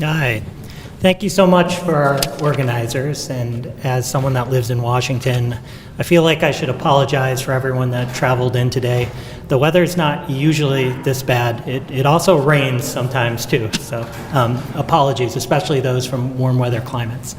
Hi. Thank you so much for our organizers, and as someone that lives in Washington, I feel like I should apologize for everyone that traveled in today. The weather's not usually this bad. It also rains sometimes too, so apologies, especially those from warm weather climates.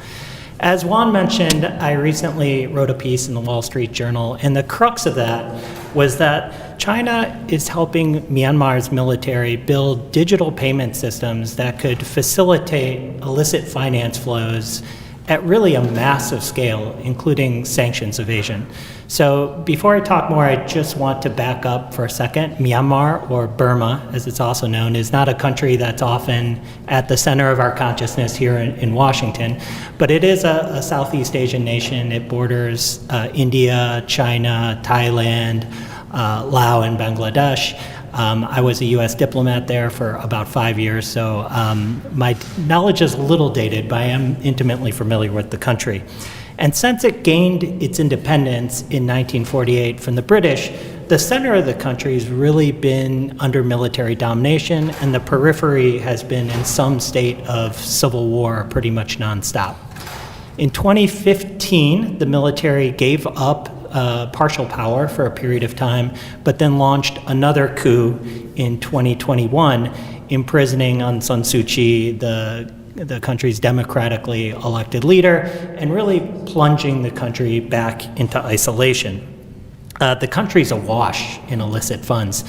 As Juan mentioned, I recently wrote a piece in the Wall Street Journal, and the crux of that was that China is helping Myanmar's military build digital payment systems that could facilitate illicit finance flows at really a massive scale, including sanctions evasion. So before I talk more, I just want to back up for a second. Myanmar, or Burma, as it's also known, is not a country that's often at the center of our consciousness here in Washington, but it is a Southeast Asian nation. It borders India, China, Thailand, Laos, and Bangladesh. I was a U.S. diplomat there for about 5 years, so my knowledge is a little dated, but I am intimately familiar with the country. And since it gained its independence in 1948 from the British, the center of the country has really been under military domination, and the periphery has been in some state of civil war pretty much nonstop. In 2015, the military gave up partial power for a period of time, but then launched another coup in 2021, imprisoning Aung San Suu Kyi, the country's democratically elected leader, and really plunging the country back into isolation. The country's awash in illicit funds,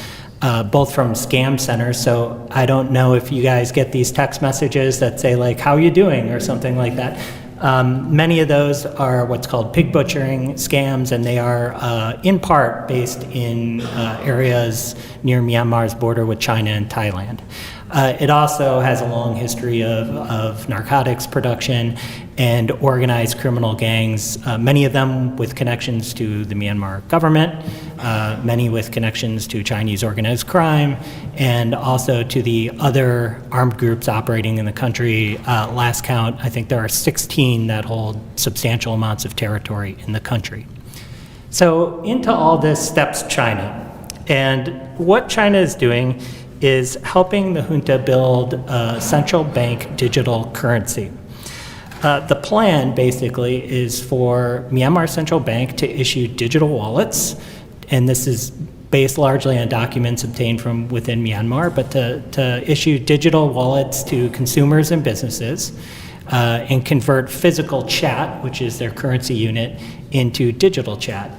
both from scam centers. So I don't know if you guys get these text messages that say like, "How are you doing?" or something like that. Many of those are what's called pig butchering scams, and they are in part based in areas near Myanmar's border with China and Thailand. It also has a long history of narcotics production and organized criminal gangs, many of them with connections to the Myanmar government, many with connections to Chinese organized crime, and also to the other armed groups operating in the country. Last count, I think there are 16 that hold substantial amounts of territory in the country. So into all this steps China. And what China is doing is helping the junta build a central bank digital currency. The plan basically is for Myanmar Central Bank to issue digital wallets, and this is based largely on documents obtained from within Myanmar, but to issue digital wallets to consumers and businesses and convert physical chat, which is their currency unit, into digital chat.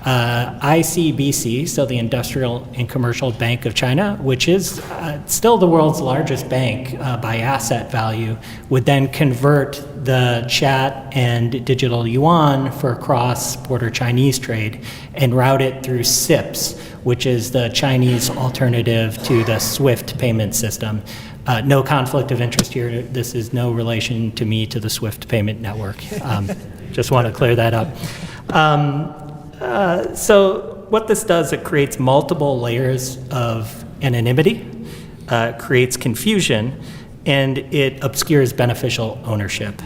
ICBC, so the Industrial and Commercial Bank of China, which is still the world's largest bank by asset value, would then convert the chat and digital yuan for cross-border Chinese trade and route it through SIPS, which is the Chinese alternative to the SWIFT payment system. No conflict of interest here. This is no relation to me to the SWIFT payment network. Just want to clear that up. So what this does, it creates multiple layers of anonymity, creates confusion, and it obscures beneficial ownership.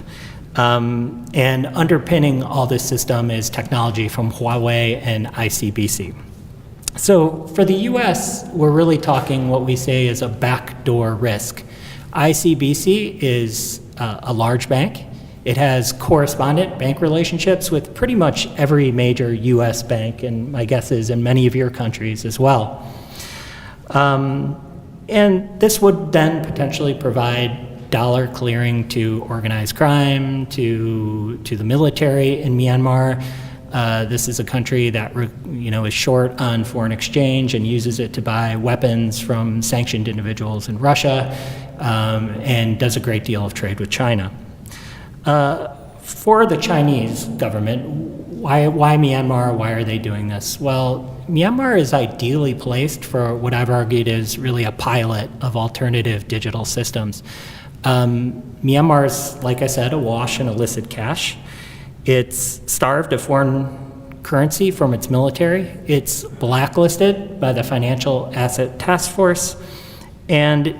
And underpinning all this system is technology from Huawei and ICBC. So for the US, we're really talking what we say is a backdoor risk. ICBC is a large bank. It has correspondent bank relationships with pretty much every major US bank, and my guess is in many of your countries as well. And this would then potentially provide dollar clearing to organized crime, to the military in Myanmar. This is a country that is short on foreign exchange and uses it to buy weapons from sanctioned individuals in Russia, and does a great deal of trade with China. For the Chinese government, why Myanmar? Why are they doing this? Well, Myanmar is ideally placed for what I've argued is really a pilot of alternative digital systems. Myanmar's, like I said, awash in illicit cash. It's starved of foreign currency from its military. It's blacklisted by the Financial Asset Task Force, and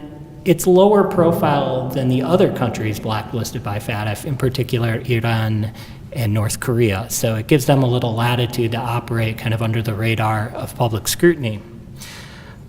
it's lower profile than the other countries blacklisted by FATF, in particular Iran and North Korea. So it gives them a little latitude to operate kind of under the radar of public scrutiny.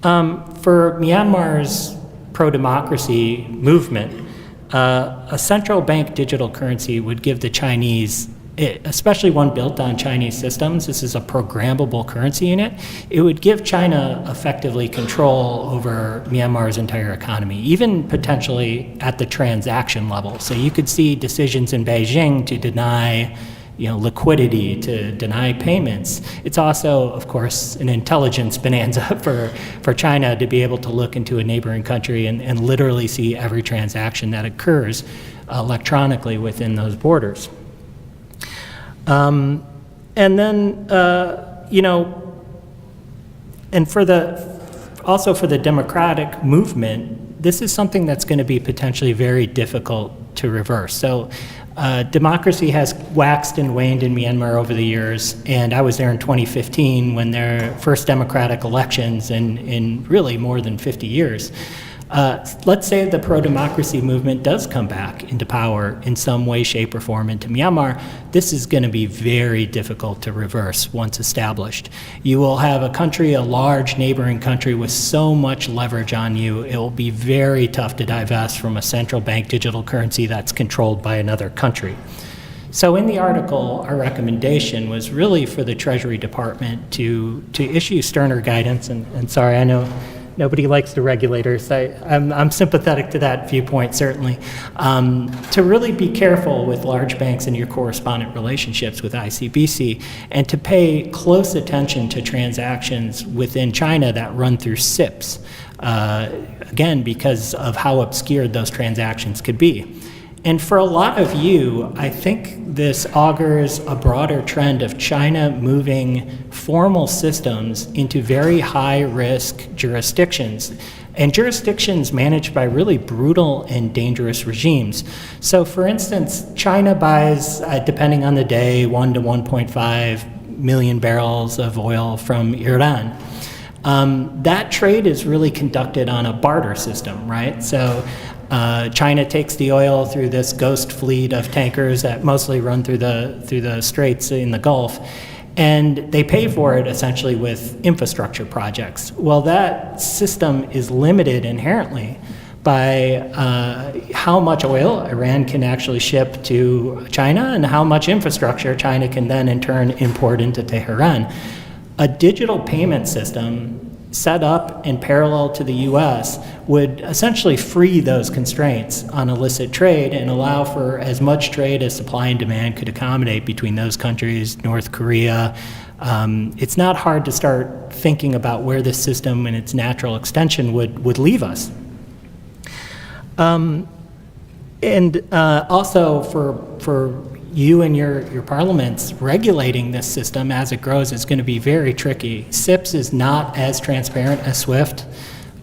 For Myanmar's pro-democracy movement, a central bank digital currency would give the Chinese, especially one built on Chinese systems, this is a programmable currency unit, it would give China effectively control over Myanmar's entire economy, even potentially at the transaction level. So you could see decisions in Beijing to deny liquidity, to deny payments. It's also, of course, an intelligence bonanza for China to be able to look into a neighboring country and literally see every transaction that occurs electronically within those borders. And then, and also for the democratic movement, this is something that's going to be potentially very difficult to reverse. So democracy has waxed and waned in Myanmar over the years, and I was there in 2015 when their first democratic elections in really more than 50 years. Let's say the pro-democracy movement does come back into power in some way, shape, or form into Myanmar. This is going to be very difficult to reverse once established. You will have a country, a large neighboring country with so much leverage on you, it will be very tough to divest from a central bank digital currency that's controlled by another country. So in the article, our recommendation was really for the Treasury Department to issue sterner guidance, and sorry, I know nobody likes the regulators. I'm sympathetic to that viewpoint, certainly. To really be careful with large banks and your correspondent relationships with ICBC, and to pay close attention to transactions within China that run through SIPs, again, because of how obscured those transactions could be. And for a lot of you, I think this augurs a broader trend of China moving formal systems into very high-risk jurisdictions, and jurisdictions managed by really brutal and dangerous regimes. So for instance, China buys, depending on the day, 1 to 1.5 million barrels of oil from Iran. That trade is really conducted on a barter system, right? So China takes the oil through this ghost fleet of tankers that mostly run through the straits in the Gulf, and they pay for it essentially with infrastructure projects. Well, that system is limited inherently by how much oil Iran can actually ship to China and how much infrastructure China can then in turn import into Tehran. A digital payment system set up in parallel to the US would essentially free those constraints on illicit trade and allow for as much trade as supply and demand could accommodate between those countries, North Korea. It's not hard to start thinking about where this system and its natural extension would leave us. Also for you and your parliaments, regulating this system as it grows is going to be very tricky. SIPS is not as transparent as SWIFT.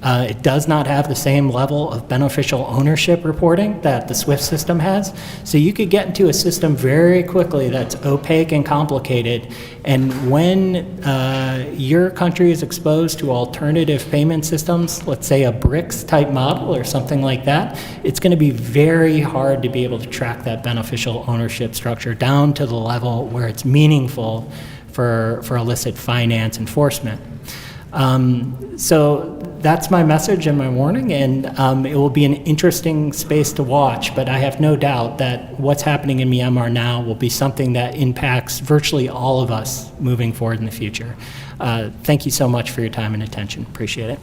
It does not have the same level of beneficial ownership reporting that the SWIFT system has. So you could get into a system very quickly that's opaque and complicated. And when your country is exposed to alternative payment systems, let's say a BRICS type model or something like that, it's going to be very hard to be able to track that beneficial ownership structure down to the level where it's meaningful for illicit finance enforcement. So that's my message and my warning, and it will be an interesting space to watch, but I have no doubt that what's happening in Myanmar now will be something that impacts virtually all of us moving forward in the future. Thank you so much for your time and attention. Appreciate it.